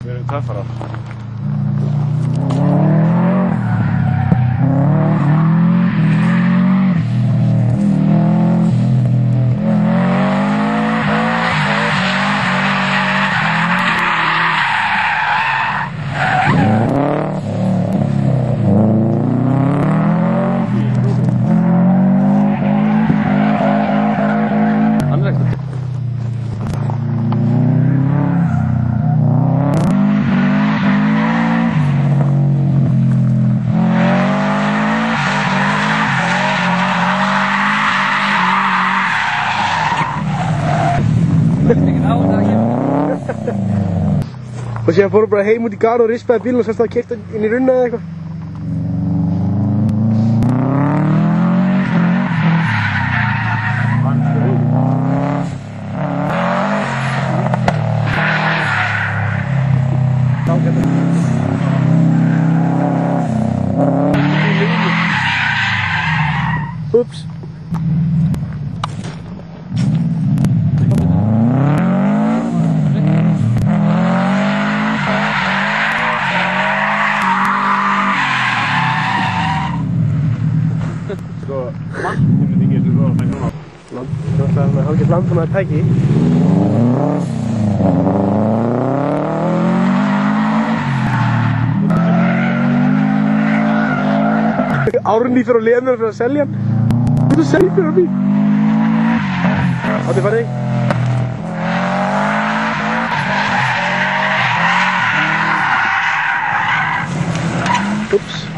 Við erum töffarar. Og síðan fórum bara heim út í garð og rispaði bílinn og sérst að keyrt inn í runna eða eitthvað. Ups. Sko, vatnið myndi ekki eitthvað að taka núna. Það er hálfgeitt landbúnaðar tæki. Árný fyrir á Lenu fyrir að selja hann. Þú ert að selja fyrir á bíl. Áttu farið. Ups.